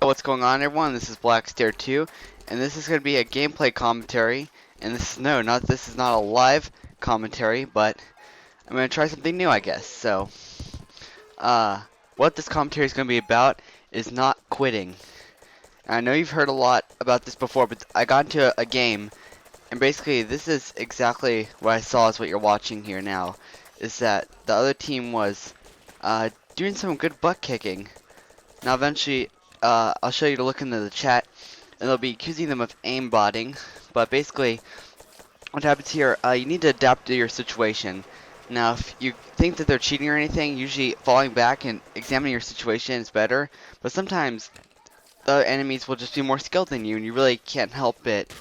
What's going on, everyone? This is Blackstair2, and this is going to be a gameplay commentary. And this is not a live commentary, but I'm going to try something new, I guess. So, uh, what this commentary is going to be about is not quitting. And I know you've heard a lot about this before, but I got into a game, and basically this is exactly what I saw as what you're watching here now. Is that the other team was doing some good butt kicking. Now, eventually, I'll show you to look into the chat, and they'll be accusing them of aimbotting. But basically, what happens here, you need to adapt to your situation. Now, if you think that they're cheating or anything, usually falling back and examining your situation is better. But sometimes, the enemies will just be more skilled than you, and you really can't help it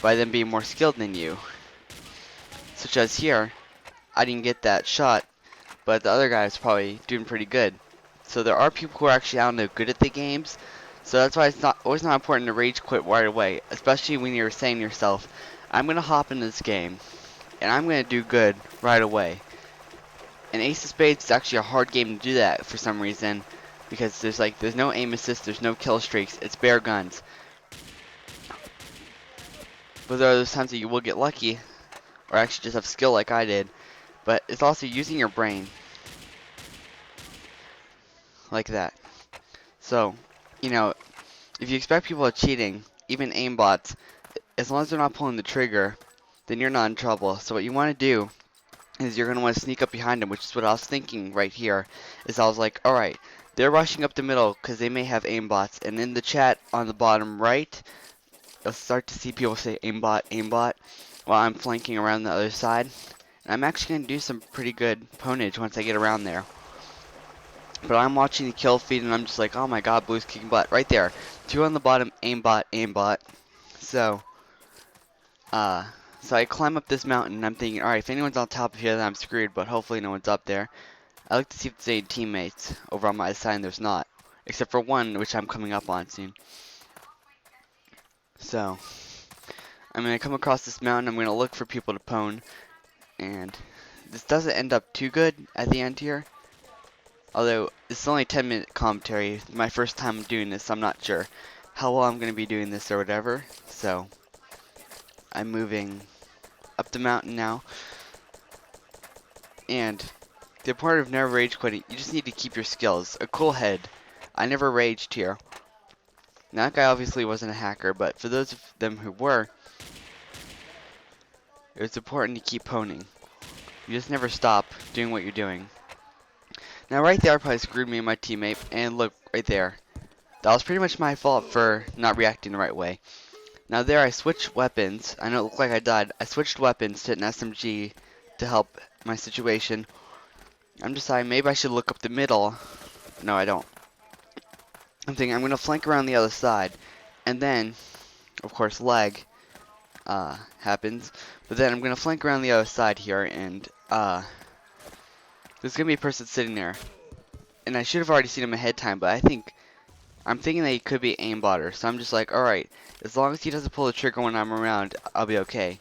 by them being more skilled than you. Such as here, I didn't get that shot, but the other guy is probably doing pretty good. So there are people who are actually out and good at the games. So that's why it's not always not important to rage quit right away, especially when you're saying to yourself, I'm gonna hop into this game and I'm gonna do good right away. And Ace of Spades is actually a hard game to do that for some reason, because there's no aim assist, there's no kill streaks, it's bare guns. But there are those times that you will get lucky, or actually just have skill like I did. But it's also using your brain, like that. So, you know, if you expect people are cheating, even aimbots, as long as they're not pulling the trigger, then you're not in trouble. So what you want to do is you're going to want to sneak up behind them, which is what I was thinking right here. Is I was like, alright, they're rushing up the middle because they may have aimbots. And in the chat on the bottom right, you'll start to see people say aimbot, aimbot, while I'm flanking around the other side. And I'm actually going to do some pretty good ponage once I get around there. But I'm watching the kill feed and I'm just like, oh my god, Blue's kicking butt. Right there. 2 on the bottom, aimbot, aimbot. So, so I climb up this mountain and I'm thinking, alright, if anyone's on top of here, then I'm screwed, but hopefully no one's up there. I look to see if there's any teammates over on my side, and there's not. Except for one, which I'm coming up on soon. So, I'm going to come across this mountain, I'm going to look for people to pwn, and this doesn't end up too good at the end here. Although, it's only a 10-minute commentary, my first time doing this, I'm not sure how well I'm going to be doing this or whatever. So, I'm moving up the mountain now. And the important of never rage quitting, you just need to keep your skills. A cool head. I never raged here. Now, that guy obviously wasn't a hacker, but for those of them who were, it was important to keep poning. You just never stop doing what you're doing. Now, right there, I probably screwed me and my teammate, and look, right there. That was pretty much my fault for not reacting the right way. Now there, I switched weapons. I know it looked like I died. I switched weapons to an SMG to help my situation. I'm deciding maybe I should look up the middle. No, I don't. I'm thinking I'm going to flank around the other side. And then, of course, lag happens. But then I'm going to flank around the other side here, and there's going to be a person sitting there. And I should have already seen him ahead time, but I'm thinking that he could be aimbotter. So I'm just like, alright, as long as he doesn't pull the trigger when I'm around, I'll be okay.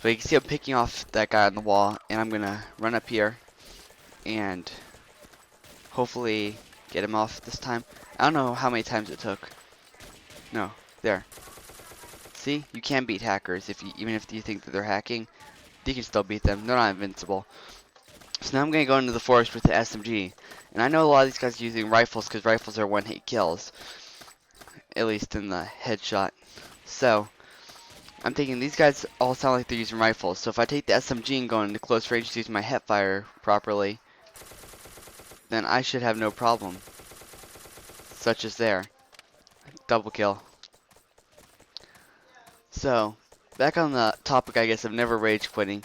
But you can see I'm picking off that guy on the wall, and I'm going to run up here and hopefully get him off this time. I don't know how many times it took. No, there. See, you can beat hackers even if you think that they're hacking. You can still beat them. They're not invincible. So now I'm going to go into the forest with the SMG. And I know a lot of these guys are using rifles because rifles are one-hit kills. At least in the headshot. So, I'm thinking these guys all sound like they're using rifles. So if I take the SMG and go into close range to use my hip fire properly, then I should have no problem. Such as there. Double kill. So, back on the topic, I guess, of never rage quitting.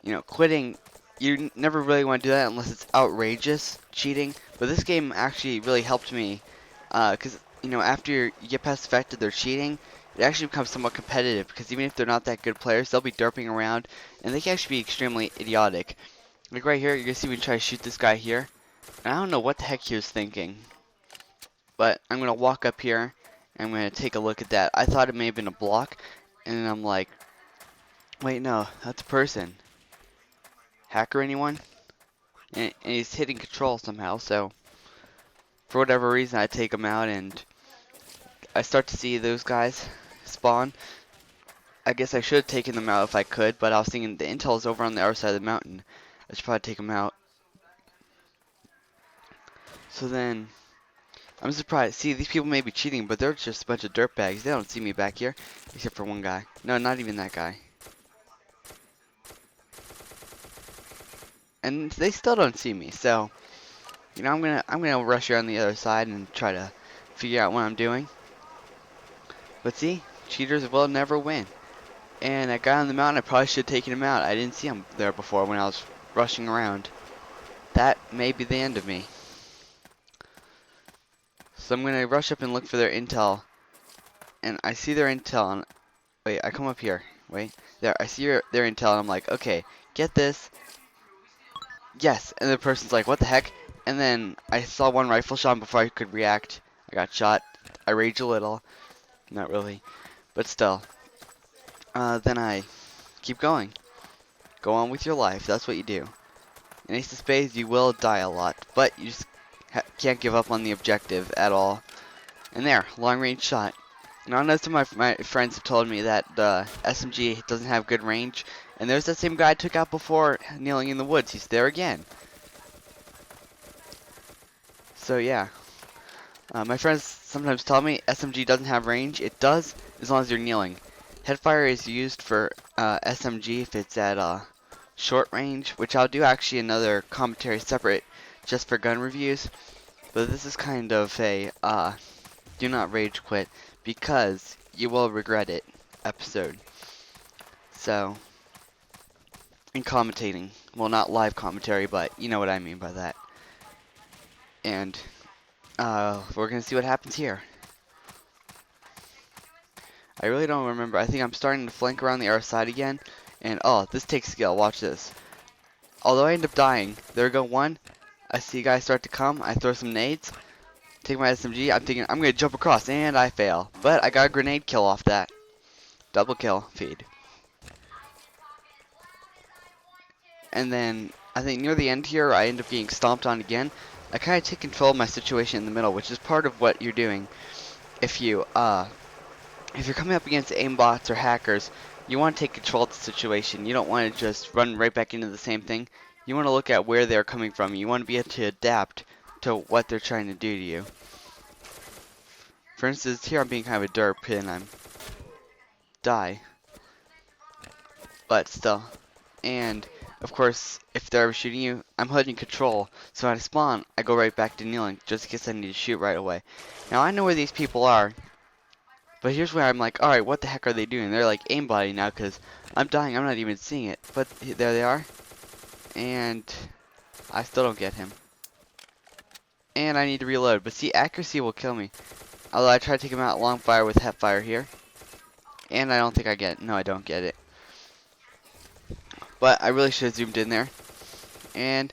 You know, quitting, you never really want to do that unless it's outrageous cheating. But this game actually really helped me. Because, you know, after you get past the fact that they're cheating, it actually becomes somewhat competitive. Because even if they're not that good players, they'll be derping around. And they can actually be extremely idiotic. Like right here, you can see we try to shoot this guy here. And I don't know what the heck he was thinking. But I'm going to walk up here. And I'm going to take a look at that. I thought it may have been a block. And then I'm like, wait, no, that's a person. Hacker anyone? And he's hitting control somehow, so for whatever reason I take him out and I start to see those guys spawn. I guess I should have taken them out if I could, but I was thinking the intel's over on the other side of the mountain. I should probably take them out. So then, I'm surprised. See, these people may be cheating, but they're just a bunch of dirtbags. They don't see me back here, except for one guy. No, not even that guy. And they still don't see me, so you know I'm gonna rush around the other side and try to figure out what I'm doing. But see, cheaters will never win. And that guy on the mountain, I probably should have taken him out. I didn't see him there before when I was rushing around. That may be the end of me. So I'm gonna rush up and look for their intel. And I see their intel, and wait, I come up here. Wait, there, I see their intel, and I'm like, okay, get this. Yes, and the person's like, what the heck? And then I saw one rifle shot before I could react. I got shot. I rage a little. Not really, but still. Then I keep going. Go on with your life. That's what you do. In Ace of Spades, you will die a lot, but you just can't give up on the objective at all. And there, long range shot. Now, I know some of my friends have told me that the SMG doesn't have good range, and there's that same guy I took out before kneeling in the woods. He's there again. So yeah, my friends sometimes tell me SMG doesn't have range. It does, as long as you're kneeling. Headfire is used for SMG if it's at short range, which I'll do actually another commentary separate just for gun reviews. But this is kind of a do not rage quit because you will regret it episode. So, in commentating, well, not live commentary, but you know what I mean by that. And we're gonna see what happens here. I really don't remember. I think I'm starting to flank around the other side again. And oh, this takes skill. Watch this. Although I end up dying, there go one. I see guys start to come. I throw some nades. Take my SMG. I'm thinking I'm gonna jump across, and I fail. But I got a grenade kill off that. Double kill feed. And then I think near the end here, I end up getting stomped on again. I kind of take control of my situation in the middle, which is part of what you're doing. If you're coming up against aimbots or hackers, you want to take control of the situation. You don't want to just run right back into the same thing. You want to look at where they're coming from. You want to be able to adapt to what they're trying to do to you. For instance, here I'm being kind of a derp and I'm die. But still. And of course, if they're ever shooting you, I'm holding control. So when I spawn, I go right back to kneeling just in case I need to shoot right away. Now I know where these people are. But here's where I'm like, alright, what the heck are they doing? They're like aimbotting now because I'm dying. I'm not even seeing it. But there they are. And I still don't get him. And I need to reload. But see, accuracy will kill me. Although I try to take him out long fire with hep fire here. And I don't think I get it. No, I don't get it. But I really should have zoomed in there. And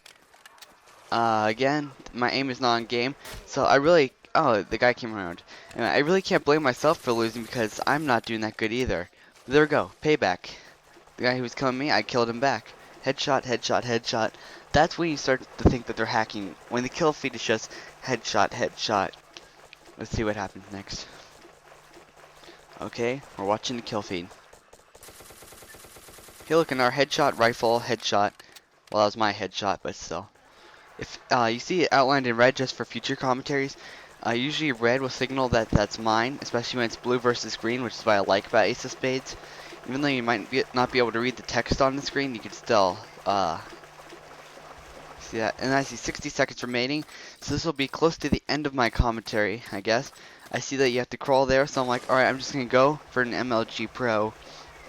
again, my aim is not on game. So I really... Oh, the guy came around. And I really can't blame myself for losing because I'm not doing that good either. There we go. Payback. The guy who was killing me, I killed him back. Headshot, headshot, headshot. That's when you start to think that they're hacking. When the kill feed is just headshot, headshot. Let's see what happens next. Okay, we're watching the kill feed. Hey, look, in our headshot rifle, headshot. Well, that was my headshot, but still. If you see it outlined in red just for future commentaries, usually red will signal that that's mine, especially when it's blue versus green, which is what I like about Ace of Spades. Even though you might not be able to read the text on the screen, you can still see that. And I see 60 seconds remaining, so this will be close to the end of my commentary, I guess. I see that you have to crawl there, so I'm like, alright, I'm just going to go for an MLG Pro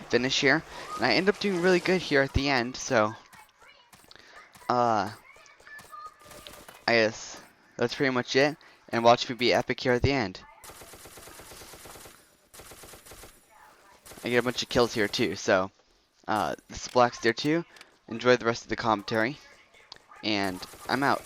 finish here. And I end up doing really good here at the end, so I guess that's pretty much it. And watch me be epic here at the end. I get a bunch of kills here too, so this is Black's there too. Enjoy the rest of the commentary, and I'm out.